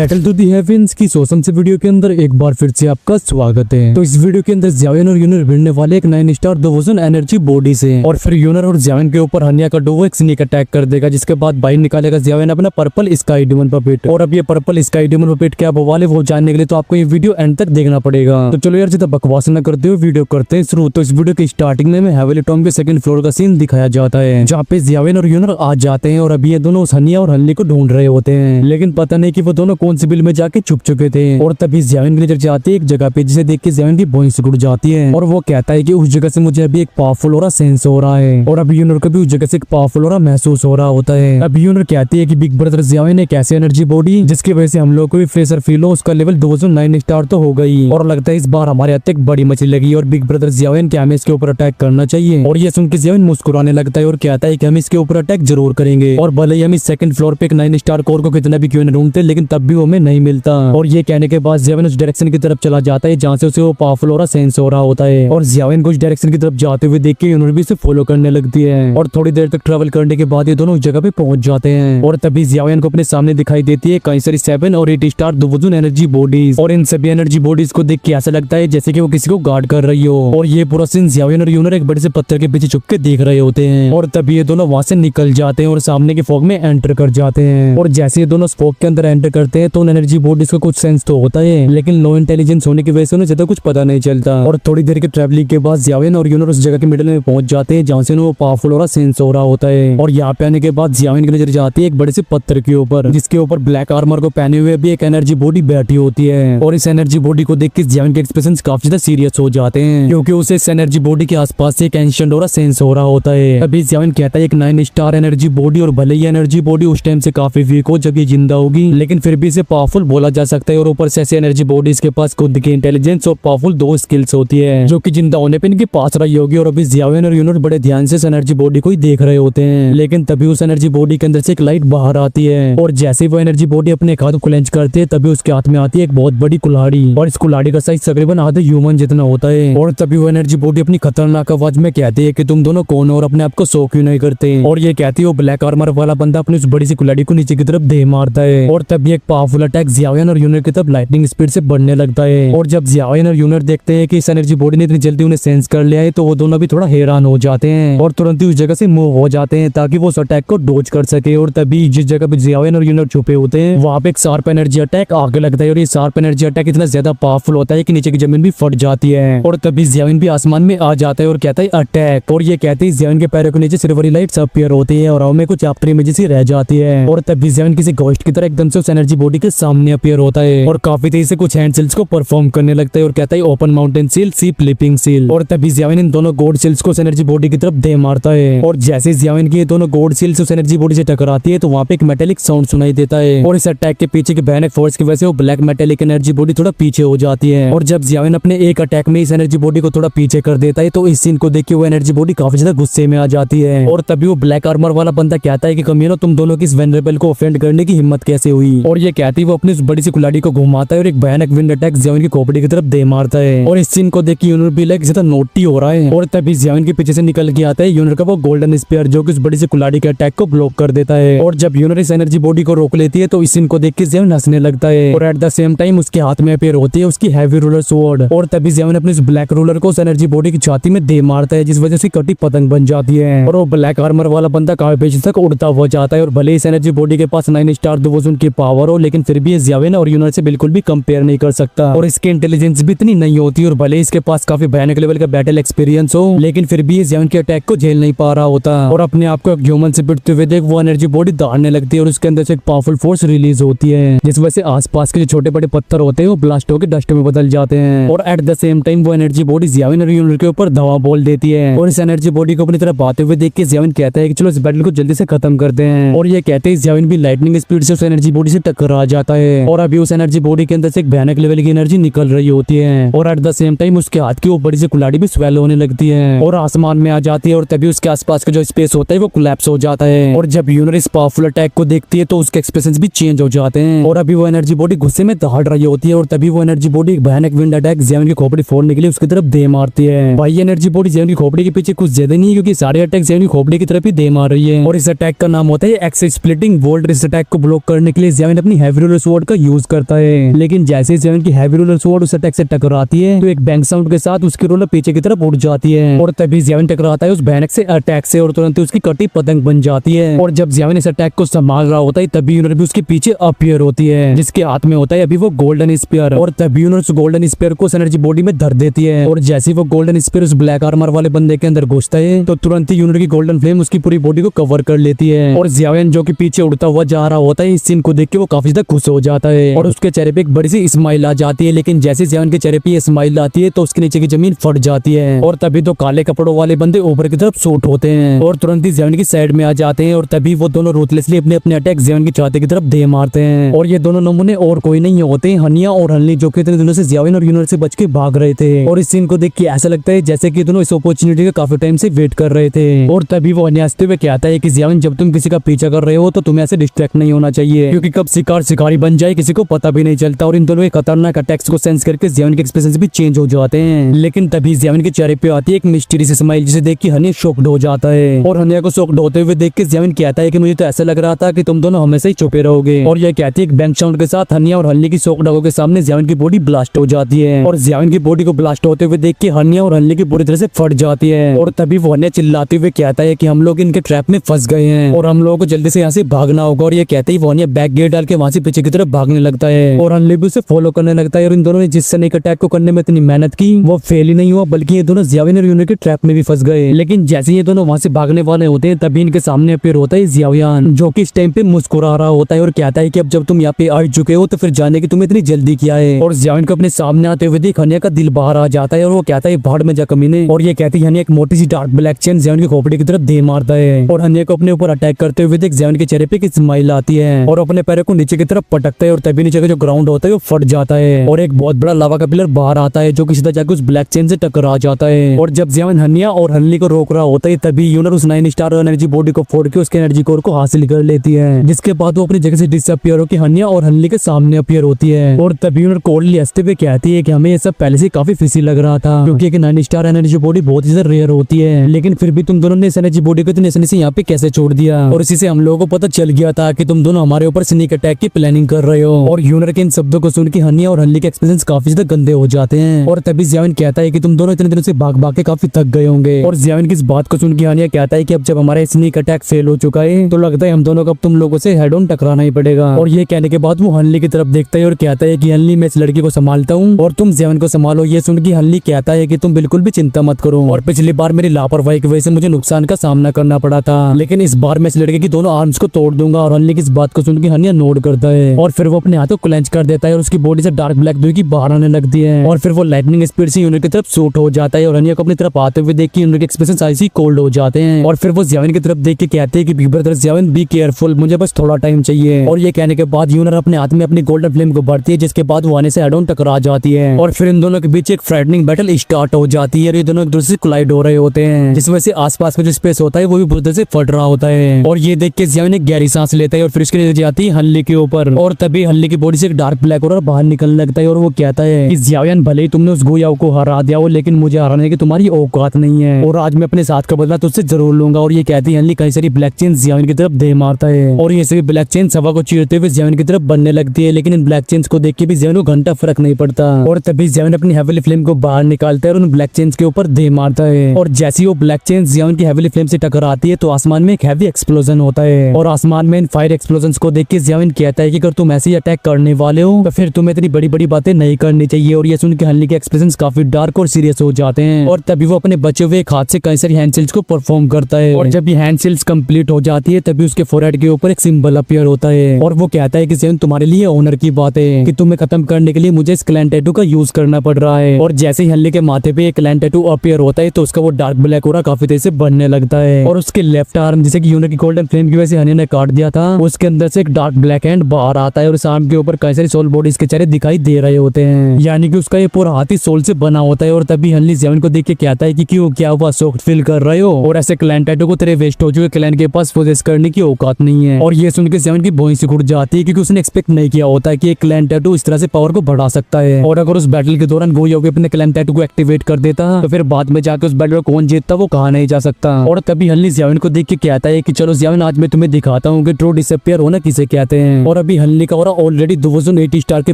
Battle to the heavens की सोसम से video के अंदर एक बार फिर से आपका स्वागत है। तो इस वीडियो के अंदर ज़्यावेन और यूनर भिड़ने वाले एक 9 स्टार 2 एनर्जी बॉडी से, और फिर यूनर और ज़्यावेन के ऊपर हनिया का डोवो एक स्नीक अटैक कर देगा, जिसके बाद बाहर निकालेगा ज़्यावेन अपना पर्पल स्काई डेमन पपेट। और अब ये पर्पल स्काई डेमन पपेट क्या बवाल है वो जानने के लिए तो आपको ये वीडियो एंड तक देखना पड़ेगा। तो चलो यार ज्यादा बकवास न करते हुए वीडियो करते हैं शुरू। तो इस वीडियो की स्टार्टिंग में हेवेली टॉम के सेकंड फ्लोर का सीन दिखाया जाता है, जहाँ पे ज़्यावेन और यूनर आ जाते हैं और अभी ये दोनों उस हनिया और हल्ली को ढूंढ रहे होते हैं, लेकिन पता नहीं कि वो दोनों कौन सी बिल में जाके छुप चुके थे। और तभी ज़्यावेन की नजर जाती है एक जगह पे, जिसे देख के ज़्यावेन की भौं सिकुड़ जाती है और वो कहता है कि उस जगह से मुझे अभी एक पावरफुल ऑरा सेंस हो रहा है। और अभी यूनर को भी उस जगह से एक पावरफुल ऑरा महसूस हो रहा होता है। अभी यूनर कहती है कि बिग ब्रदर ज़्यावेन एक ऐसी एनर्जी बॉडी जिसकी वजह से हम लोग को भी फ्रेशर फील हो, उसका लेवल 209 स्टार तो हो गई और लगता है इस बार हमारे हाथ एक बड़ी मछली लगी और बिग ब्रदर ज़्यावेन के हमें इसके ऊपर अटैक करना चाहिए। और ये सुन के ज़्यावेन मुस्कुराने लगता है और कहता है कि हम इसके ऊपर अटैक जरूर करेंगे। और भले ही हम इस सेकंड फ्लोर पे एक 9 स्टार कोर को कितना भी क्यों न ढूंढते, लेकिन तब भी वो हमें नहीं मिलता। और ये कहने के बाद ज़्यावेन उस डायरेक्शन की तरफ चला जाता है जहाँ से उसे वो पावरफुल ऑरा सेंस हो रहा होता है। और ज़्यावेन को उस डायरेक्शन की तरफ जाते हुए देख के यूनर भी उसे फॉलो करने लगती है। और थोड़ी देर तक ट्रैवल करने के बाद ये दोनों उस जगह पे पहुंच जाते हैं। और तभी ज़्यावेन को अपने सामने दिखाई देती है कई सारी 7 और 8 स्टार 2 एनर्जी बॉडीज। और इन सभी एनर्जी बॉडीज को देख के ऐसा लगता है जैसे कि वो किसी को गार्ड कर रही हो। और ये पूरा सीन ज़्यावेन और यूनर एक बड़े से पत्थर के पीछे छुप के देख रहे होते हैं। और तभी ये दोनों वहां से निकल जाते हैं और सामने के फॉग में एंटर कर जाते हैं। और जैसे ये दोनों फॉग के अंदर एंटर करते हैं तो उन एनर्जी बॉडीज को कुछ सेंस तो होता है, लेकिन लो इंटेलिजेंस होने की वजह से उन्हें ज्यादा कुछ पता नहीं चलता। और थोड़ी देर के ट्रैवलिंग के बाद ज़्यावेन और यूनर उस जगह के मिडिल में पहुंच जाते हैं जहाँ से वो पावरफुल ऑरा सेंस हो रहा होता है। और यहाँ पे आने के बाद ज़्यावेन की नजर जाती है एक बड़े से पत्थर के ऊपर, जिसके ऊपर ब्लैक आर्मर को पहने हुए भी एक एनर्जी बॉडी बैठी होती है। और इस एनर्जी बॉडी को देख के ज़्यावेन के एक्सप्रेशन काफी ज्यादा सीरियस हो जाते हैं, क्योंकि उसे इस एनर्जी बॉडी के आसपास से एक एंशिएंट ऑरा सेंस हो रहा होता है। अभी ज़्यावेन कहता है एक 9 स्टार एनर्जी बॉडी, और भले ही एनर्जी बॉडी उस टाइम से काफी वीक हो जब ये जिंदा होगी, लेकिन फिर भी इसे पावरफुल बोला जा सकता है। और ऊपर से ऐसी एनर्जी बॉडी के पास खुद की इंटेलिजेंस और पावरफुल 2 स्किल्स होती है, जो कि जिंदा होने पे इनके पास रही होगी। और अभी ज़्यावेन और यूनर बड़े ध्यान से इस एनर्जी बॉडी को ही देख रहे होते हैं, लेकिन तभी उस एनर्जी बॉडी के अंदर से एक लाइट बाहर आती है। और जैसे वो एनर्जी बॉडी अपने हाथ को क्लेंच करते हैं तभी उसके हाथ में आती है एक बहुत बड़ी कुल्हाड़ी, और इस कुल्हाड़ी का साइज तकरीबन आधे ह्यूमन जितना होता है। और तभी वो एनर्जी बॉडी अपनी खतरनाक आवाज में कहती है कि तुम दोनों कौन हो और अपने आप को सो क्यों नहीं करते। और ये कहती है वो ब्लैक आर्मर वाला बंदा अपनी उस बड़ी सी कुल्हाड़ी को नीचे की तरफ दे मारता है। और तभी एक पावरफुल अटैक ज़्यावेन और यूनर की तरफ लाइटनिंग स्पीड से बढ़ने लगता है। और जब ज़्यावेन और यूनर देखते हैं कि इस एनर्जी बॉडी ने इतनी जल्दी उन्हें सेंस कर लिया है तो वो दोनों भी थोड़ा हैरान हो जाते हैं और तुरंत ही उस जगह से मूव हो जाते हैं ताकि वो उस अटैक को डॉज कर सके। और तभी जिस जगह पे ज़्यावेन और यूनर छुपे होते हैं वहाँ पे एक शार्प एनर्जी अटैक आगे लगता है। और ये शार्प एनर्जी अटैक इतना ज्यादा पावरफुल होता है कि नीचे की जमीन भी फट जाती है। और तभी ज़्यावेन भी आसमान में आ जाता है और कहता है अटैक। और ये कहते हैं ज़्यावेन के पैरों के नीचे सिल्वरी लाइट्स अपीयर होती है और हमें कुछ आफ्टर इमेजेस ही रह जाती है। और तभी ज़्यावेन किसी घोस्ट की तरह एकदम से उस एनर्जी बॉडी के सामने अपीयर होता है और काफी तेजी से कुछ हैंड सील्स को परफॉर्म करने लगता है और कहता है ओपन माउंटेन सील सी फ्लिपिंग सील। और तभी ज़्यावेन इन दोनों गॉड सील्स को उस एनर्जी बॉडी की तरफ दे मारता है। और जैसे ज़्यावेन की दोनों गॉड सील्स उस एनर्जी बॉडी से टकराती है तो वहाँ पे एक मेटेलिक साउंड सुनाई देता है। और इस अटैक के पीछे की भयानक फोर्स की वजह से वो ब्लैक मेटेलिक एनर्जी बॉडी थोड़ा पीछे हो जाती है। और जब ज़्यावेन अपने एक अटैक में इस एनर्जी बॉडी को थोड़ा पीछे कर देता है तो इस सीन को देख के वो एनर्जी बॉडी काफी ज्यादा गुस्से में आ जाती है। और तभी वो ब्लैक आर्मर वाला बंदा कहता है कि कमीनो तुम दोनों की इस वेनरेबल को ऑफेंड करने की हिम्मत कैसे हुई। और ये कहती है वो अपनी उस बड़ी सी कुल्हाड़ी को घुमाता है और एक भयानक विंड अटैक ज़्यावेन की खोपड़ी की तरफ दे मारता है। और इस सीन को देख के यूनर भी लाइक ज्यादा नोटी हो रहा है। और तभी ज़्यावेन के पीछे से निकल के आता है यूनर का वो गोल्डन स्पीयर, जो कि उस बड़ी सी कुल्हाड़ी के अटैक को ब्लॉक कर देता है। और जब यूनर इस एनर्जी बॉडी को रोक लेती है तो इस सीन को देख के ज़्यावेन हंसने लगता है। और एट द सेम टाइम उसके हाथ में अपीयर होती है उसकी हैवी रूलर स्वॉर्ड। और तभी ज़्यावेन अपने इस ब्लैक रूलर को उस एनर्जी बॉडी की छाती में दे मारता है, जिस वजह से कटी पतंग बन जाती है। और वो ब्लैक आर्मर वाला बंदा काफी पेज तक उड़ता हुआ जाता है। और भले इस एनर्जी बॉडी के पास 9 स्टार 2 की पावर हो, लेकिन फिर भी ये ज़्यावेन और यूनर से बिल्कुल भी कंपेयर नहीं कर सकता। और इसकी इंटेलिजेंस भी इतनी नहीं होती और भले इसके पास काफी भयानक लेवल का बैटल एक्सपीरियंस हो, लेकिन फिर भी ये ज़्यावेन के अटैक को झेल नहीं पा रहा होता। और अपने आप को एक ह्यूमन से भिड़ते हुए देख वो एनर्जी बॉडी दौड़ने लगती है और उसके अंदर से एक पावरफुल फोर्स रिलीज होती है, जिस वजह से आसपास के जो छोटे बड़े पत्थर होते हैं वो ब्लास्ट होकर डस्ट में बदल जाते हैं। और एट द सेम टाइम वो एनर्जी बॉडी ज़्यावेन और यूनर के ऊपर धवा बोल देती है। और इस एनर्जी बॉडी को अपनी तरफ आते हुए देख के ज़्यावेन कहता है कि चलो इस बैटल को जल्दी से खत्म करते हैं। और ये कहते हैं ज़्यावेन भी लाइटनिंग स्पीड से उस एनर्जी बॉडी से टकरा जाता है। और अभी उस एनर्जी बॉडी के अंदर से एक भयानक लेवल की एनर्जी निकल रही होती है। और एट द सेम टाइम उसके हाथ की वो बड़ी सी कुल्हाड़ी भी स्वेल होने लगती है और आसमान में आ जाती है। और तभी उसके आसपास का जो स्पेस होता है वो कोलैप्स हो जाता है। और जब यूनर इस पावरफुल अटैक को देखती है तो उसके एक्सप्रेशंस भी चेंज हो जाते हैं। और अभी वो एनर्जी बॉडी गुस्से में दहाड़ रही होती है। और तभी वो एनर्जी बॉडी एक भयानक विंड अटैक ज़्यावेन की खोपड़ी फोड़ने के लिए उसकी तरफ दे मारती है। भाई एनर्जी बॉडी ज़्यावेन की खोपड़ी के पीछे कुछ ज्यादा नहीं है, क्योंकि सारे अटैक ज़्यावेन की खोपड़ी की तरफ ही दे मार रही है। और इस अटैक का नाम होता है एक्स स्प्लिटिंग वोल्ट। इस अटैक को ब्लॉक करने के लिए ज़्यावेन अपनी हैवी रोलर स्वॉर्ड का यूज करता है। लेकिन जैसे जेवन की हैवी रोलर स्वॉर्ड उस अटैक से टकराती है तो एक बैंग साउंड के साथ उसकी रोलर पीछे की तरफ उड़ जाती है और तभी जेवन टकराता है उस भयानक से अटैक से और तुरंत उसकी कटी पतंग बन जाती है। और जब जेवन इस अटैक को संभाल रहा होता है तभी यूनर भी उसके पीछे अपीयर होती है, जिसके हाथ में होता है अभी वो गोल्डन स्पीयर। और तभी यूनर उस गोल्डन स्पीयर को उस एनर्जी बॉडी में धर देती है और जैसे वो गोल्डन स्पीयर उस ब्लैक आर्मर वाले बंदे के अंदर घुसता है तो तुरंत ही यूनर की गोल्डन फ्लेम उसकी पूरी बॉडी को कवर कर लेती है। और जेवन जो कि पीछे उड़ता हुआ जा रहा होता है, इस सीन को देख के वो काफी ज्यादा खुश हो जाता है और उसके चेहरे पे एक बड़ी सी स्माइल आ जाती है। लेकिन जैसे जेवन के चेहरे पे ये स्माइल आती है तो उसके नीचे की जमीन फट जाती है और तभी तो काले कपड़ों वाले बंदे ऊपर की तरफ शूट होते हैं और तुरंत ही जेवन की साइड में आ जाते हैं और तभी वो दोनों रूथलेसली अपने अपने अटैक जेवन की छाती की तरफ दे मारते हैं। और ये दोनों नमूने और कोई नहीं होते, हनिया और हनली, जो कि इतने दिनों से जेवन और यूनर से बच के भाग रहे थे। और इस सीन को देख के ऐसा लगता है जैसे कि दोनों इस अपॉर्चुनिटी का काफी टाइम से वेट कर रहे थे। और तभी वो हनिया हंसते हुए कहता है कि जेवन, जब तुम किसी का पीछा कर रहे हो तो तुम्हें ऐसे डिस्ट्रैक्ट नहीं होना चाहिए, क्योंकि कब शिकार शिकारी बन जाए किसी को पता भी नहीं चलता। और इन दोनों के खतरनाक अटैक्स को सेंस करके जेवन के एक्सप्रेशन भी चेंज हो जाते हैं। लेकिन तभी जेवन के चेहरे पे आती है एक मिस्टीरियस स्माइल, जिसे देख के हनिया शॉक्ड हो जाता है। और हनिया को शॉक्ड होते हुए देख के जेवन कहता है कि मुझे तो ऐसा लग रहा था कि तुम दोनों हमेशा ही छुपे रहोगे। और यह कहती है एक बैंक साउंड के साथ हनिया और हल्ली की शॉक्ड आंखों के सामने जेवन की बॉडी ब्लास्ट हो जाती है। और जेवन की बॉडी को ब्लास्ट होते हुए देख के हनिया और हल्ली की बुरी तरह से फट जाती है। और तभी वो हनिया चिल्लाते हुए कहता है कि हम लोग इनके ट्रैप में फंस गए हैं और हम लोगों को जल्दी से यहाँ से भागना होगा। और ये कहते ही वो हनिया बैक गेट डाल के वहां से पीछे की तरफ भागने लगता है और हल्ली भी उसे फॉलो करने लगता है। और इन दोनों ने जिस स्नेक अटैक को करने में इतनी मेहनत की वो फेल ही नहीं हुआ, बल्कि ये दोनों जेवन और यूनर के ट्रैप में भी फंस गए। लेकिन जैसे ये दोनों वहां से भागने वाले होते हैं तभी इनके सामने अपीयर होता है जियावियान, जो कि इस टाइम पे मुस्कुरा रहा होता है और कहता है कि अब जब तुम यहाँ पे आ चुके हो तो फिर जाने की तुम्हें इतनी जल्दी क्या है। और जियावियान को अपने सामने आते हुए देख हनिया का दिल बाहर आ जाता है और वो कहता है भाड़ में जा कमीने। और ये कहती है हनिया एक मोटी सी डार्क ब्लैक चेन जियावियान की खोपड़ी की तरफ दे मारता है और हनिया को अपने ऊपर अटैक करते हुए देख जियावियान के चेहरे पे एक स्माइल आती है और अपने पैरों को नीचे की तरफ पटकता है और तभी नीचे का जो ग्राउंड होता है वो फट जाता है और एक बहुत बड़ा लावा का पिलर बाहर आता है जो कि सीधा जाकर उस ब्लैक चेन से टकरा जाता है। और जब जियावियान हनिया और हनली को रोक रहा होता है तभी यूनर उस 9 स्टार एनर्जी बॉडी को फोड़ के उसके एनर्जी कोर को हासिल कर लेती है, जिसके बाद वो अपनी जगह से डिसअपियर होकर हनिया और हनली के सामने अपीयर होती है। और तभी यूनर कोल्डली हंसते हुए कहती है कि हमें ये सब पहले से काफी फिसी लग रहा था, क्योंकि एक 9 स्टार एनर्जी बॉडी बहुत ही रेयर होती है, लेकिन फिर भी तुम दोनों ने इस एनर्जी बॉडी को इतनी आसानी से यहाँ पे कैसे छोड़ दिया। और इसी से हम लोगों को पता चल गया था कि तुम दोनों हमारे ऊपर स्नीक अटैक की प्लानिंग कर रहे हो। और यूनर के इन शब्दों को सुन के हनिया और हनली के एक्सप्रेशंस काफी ज्यादा गंदे हो जाते हैं। और तभी जियावियान कहता है कि तुम दोनों इतने दिनों से भाग भाग के काफी थक गए होंगे। और जियावियान की इस बात को सुन के हनिया कहता है कि अब जब हमारा स्नीक अटैक फेल हो चुका है तो लगता है हम दोनों को अब तुम लोगों से हेड ऑन टकराना ही पड़ेगा। और ये कहने के बाद वो हनली की तरफ देखता है और कहता है कि हनली मैं इस लड़की को संभालता हूँ और तुम जियावियान को संभालो। ये सुन के हनली कहता है कि तुम बिल्कुल भी चिंता मत करो, और पिछली बार मेरी लापरवाही की वजह से मुझे नुकसान का सामना करना पड़ा था, लेकिन इस बार मैं इस लड़के की दोनों आर्म्स को तोड़ दूंगा। और हनली की इस बात को सुन के हनिया नोट करता है और फिर वो अपने हाथों को क्लेंच कर देता है और उसकी बॉडी से डार्क ब्लैक दुई की बाहर आने लगती है और फिर वो लाइटनिंग स्पीड से यूनिट की तरफ शूट हो जाता है। और हनिया को अपनी तरफ आते हुए देख के यूनिट के एक्सप्रेशन ऐसे ही कोल्ड हो जाते हैं और फिर वो जियावियान की तरफ देख के कहते हैं कि बिग ब्रदर जियावियान बी केयरफुल, मुझे बस थोड़ा टाइम चाहिए। और ये कहने के बाद यूनर अपने हाथ में अपनी गोल्डन फ्लेम को बढ़ती है, जिसके बाद वो आने से हेड ऑन टकरा जाती है और फिर इन दोनों के बीच एक फ्राइटनिंग बैटल स्टार्ट हो जाती है और ये दोनों एक दूसरे से कोलाइड हो रहे होते हैं, जिस वजह से आसपास का जो स्पेस होता है वो भी बुरी तरह से फट रहा होता है। और ये देख के जियावियान एक गहरी सांस लेता है और फिर उसके नीचे जाती है हल्ली के ऊपर और तभी हल्ली की बॉडी से एक डार्क ब्लैक और बाहर निकलने लगता है और वो कहता है कि जियावियान भले ही तुमने उस गोयाओ को हरा दिया हो, लेकिन मुझे हराने की तुम्हारी औकात नहीं है और आज मैं अपने साथ का बदला तुझसे जरूर लूंगा। और ये कहती है हल्ली कई सारी ब्लैक चेन जियावियान की तरफ दे मारता है और ये सभी ब्लैक चेन हवा को चीरते हुए जियावियान की तरफ बनने लगती है, लेकिन इन ब्लैक चेन्स को देख के भी जियावियान को घंटा फर्क नहीं पड़ता। और तभी जियावियान अपनी हेवीली फ्लेम को बाहर निकालता है और उन ब्लैक चेन्स के ऊपर दे मारता है और जैसी वो ब्लैक चेन जियावियान की हेवीली फ्लेम से टकराती है तो आसमान में एक हैवी एक्सप्लोजन होता है और आसमान में इन फायर एक्सप्लोजन को देख के जियावियान कहता है कि अगर तुम ऐसे ही अटैक करने वाले हो तो फिर तुम्हें इतनी बड़ी बड़ी बातें नहीं करनी चाहिए। और ये सुन के हल्ली के एक्सप्रेशंस काफी डार्क और सीरियस हो जाते हैं और तभी वो अपने बचे हुए एक हाथ से कई सारी हैंड सील्स को परफॉर्म करता है और जब ये हैंड सील्स कंप्लीट हो जाती है तभी उसके फोरहेड के ऊपर एक सिंबल अपीयर होता है और वो कहता है कि जियावियान तुम्हारे लिए ऑनर की बात है कि तुम्हें खत्म करने के लिए मुझे इस क्लैन टैटू का यूज करना पड़ रहा है। और जैसे ही हल्ली के माथे पे एक क्लैन टैटू अपीयर होता है तो उसका वो डार्क ब्लैक हो रहा काफी तेज से बनने लगता है और उसके लेफ्ट आर्म जिसे कि यूनर की गोल्डन फ्लेम की वजह से हनी ने काट दिया था उसके अंदर से एक डार्क ब्लैक हैंड बाहर आता है और उस आर्म के ऊपर कई सारी सोल बॉडीज के चेहरे दिखाई दे रहे होते हैं, यानी कि उसका ये पूरा हाथ ही सोल से बना होता है। और तभी हल्ली जियावियान को देख के कहता है कि क्यों, क्या हुआ, सॉफ्ट फील कर रहे हो और ऐसे क्लैन टैटू को तेरे वेस्ट हो चुके क्लैन के पास पोजेस करने की औकात नहीं है। और ये सुन के जियावियान की भौं सिकुड़ जाती है क्योंकि उसने एक्सपेक्ट नहीं किया होता है कि एक क्लैन टैटू इस तरह से पावर को बढ़ा सकता है और अगर उस बैटल के दौरान गोयाओ अपने क्लैन टैटू को एक्टिवेट कर देता तो फिर बाद में जाकर उस बैटल को कौन जीतता वो कहा नहीं जा सकता। और तभी हल्ली जियावियान को देख के कहता है कि चलो जियावियान आज मैं तुम्हें दिखाता हूँ कि ट्रू डिसअपियर होना किसे कहते हैं। और अभी हल्ली का ओरा ऑलरेडी 280 स्टार के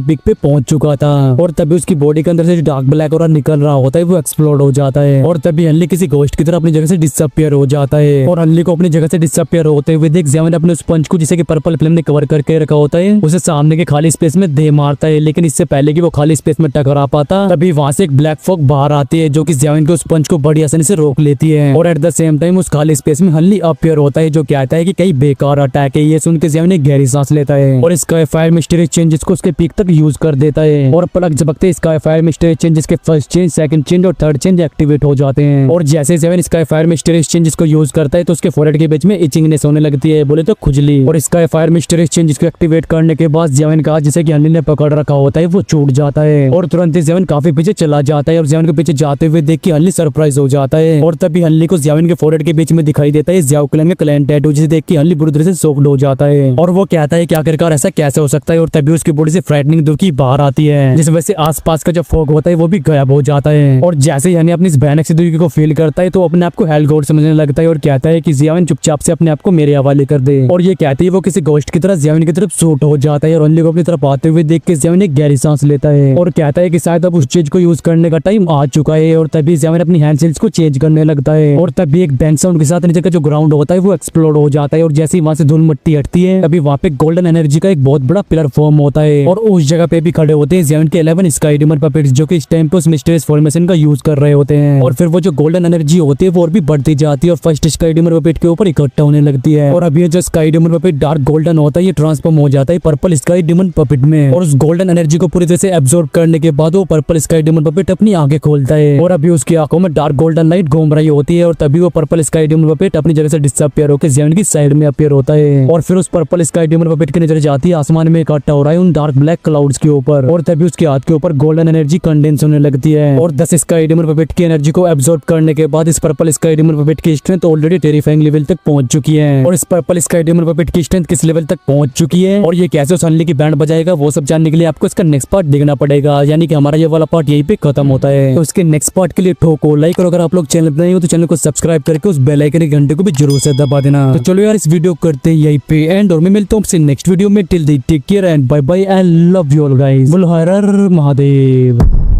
पिक पे पहुंच चुका था और तभी उसकी बॉडी के अंदर से जो डार्क ब्लैक ओरा निकल रहा होता है वो एक्सप्लोड हो जाता है और तभी हल्ली किसी घोस्ट की तरह अपनी जगह से डिसअपियर हो जाता है और हल्ली को अपनी जगह से डिसअपियर होते हुए देख ज़ेवन अपने उस पंच को जिसे कि पर्पल फिल्म ने कवर करके रखा होता है उसे सामने के खाली स्पेस में दे मारता है, लेकिन इससे पहले कि वो खाली स्पेस में टकरा पाता तभी वहां से एक ब्लैक फॉग बाहर आती है जो कि ज़ेवन के उस पंच को बड़ी आसानी से रोक लेती है और एट द सेम टाइम उस खाली स्पेस में हल्ली अपीयर होता है जो कहता है कि कई बेकार अटैक है। ये सुन के ज़ेवन एक गहरी सांस लेता है और स्काई फायर मिस्ट्री चेंजेस को उसके पीक तक यूज कर देता है और पलक झपकते स्काई फायर मिस्ट्री चेंजेस के फर्स्ट चेंज, सेकंड चेंज और थर्ड चेंज एक्टिवेट हो जाते हैं और जैसे ज़ेवन स्काई फायर मिस्ट्री चेंजेस को यूज करता है तो उसके फोrehead के बीच में इचिंगनेस होने लगती है, बोले तो खुजली। और स्काई फायर मिस्ट्री चेंजेस को एक्टिवेट करने के बाद ज़ेवन का जिसे कि हल्ली ने पकड़ रखा होता है वो छूट जाता है और तुरंत ही ज़ेवन काफी पीछे चला जाता है और ज़ेवन के पीछे जाते हुए देख के हल्ली सरप्राइज हो जाता है और तभी हल्ली को ज़ेवन के फोrehead के बीच में दिखाई देता है ज़्याओ क्लैन का क्लैन टैटू, जिसे देख के हल्ली बुरी तरह से शॉक्ड हो जाता है और वो कहता है कि आखिरकार ऐसा कैसे हो सकता है और तभी उसकी बॉडी से फ्राइटनिंग दुखी बाहर आती है जिस वजह से आसपास का जो फॉग होता है वो भी गायब हो जाता है और जैसे यानी अपनी इस भयानक सी दुखी को फील करता है तो अपने आप को हेल गॉड समझने लगता है और कहता है कि ज़ेवन चुपचाप से अपने आप को मेरे हवाले कर दे और ये कहती है वो किसी घोस्ट की तरह ज़ेवन की तरफ सूट हो जाता है और हल्ली को अपनी तरफ आते हुए देख के ज़ेवन एक गहरी सांस लेता है और कहता है कि शायद अब उस चीज को यूज करने का टाइम आ चुका है और तभी ज़ेवन अपनी हैंड सेल्स को चेंज करने लगता है और तभी एक बैंग साउंड के साथ नीचे का जो ग्राउंड होता है वो एक्सप्लोड हो जाता है और जैसे ही वहां से धूल मिट्टी हटती है तभी वहां पे गोल्डन एनर्जी का एक बहुत बड़ा पिलर फॉर्म होता है और उस जगह पे भी खड़े होते हैं ज़ेवन के 11 स्काई डिमन पपेट्स जो कि इस टाइम पे उस मिस्टीरियस फॉर्मेशन का यूज कर रहे होते हैं और फिर वो जो गोल्डन एनर्जी होती है वो और भी बढ़ती जाती है और फर्स्ट स्काई डिमन पपेट के ऊपर इकट्ठा होने लगती है और अभी जो sky demon puppet dark golden होता है ये ट्रांसफॉर्म हो जाता है पर्पल स्काई डिमन पपेट में और उस गोल्डन एनर्जी को पूरी तरह से एब्जॉर्ब करने के बाद वो पर्पल स्काई डिमन पपेट अपनी आंखें खोलता है और अभी उसकी आंखों में डार्क गोल्डन लाइट घूम रही होती है और तभी वो पर्पल स्काई डिमन पपेट अपनी जगह से डिसअपियर होकर ज़ेवन की साइड में अपीयर होता है और फिर उस पर्पल स्काई डिमन पपेट की नजर जाती है आसमान में इकट्ठा हो रहा है उन डार्क ब्लैक क्लाउड्स के ऊपर और तभी उसके हाथ के ऊपर गोल्डन एनर्जी कंडेंस होने लगती है और 10 स्काई डिमन पपेट की एनर्जी को एब्जॉर्ब करने के बाद इस पर्पल स्काई डिमन पपेट की स्ट्रेंथ ऑलरेडी टेरिफाइंग लेवल तक पहुंच चुकी है और इस पर्पल स्काई डिमन पपेट की स्ट्रेंथ किस लेवल तक पहुंच चुकी है और ये कैसे उस हल्ली की बैंड बजाएगा वो सब जानने के लिए आपको इसका नेक्स्ट पार्ट देखना पड़ेगा, यानी कि हमारा ये वाला पार्ट यहीं पे खत्म होता है। तो उसके नेक्स्ट पार्ट के लिए ठोको लाइक और अगर आप लोग चैनल पर नए हो तो चैनल को सब्सक्राइब करके उस बेल आइकन के घंटे को भी जरूर से दबा देना। तो चलो यार इस वीडियो करते हैं यहीं पे एंड और मैं मिलता हूँ आपसे नेक्स्ट वीडियो में। Till then take care and bye bye, I love you all guys. बोलो हर हर महादेव।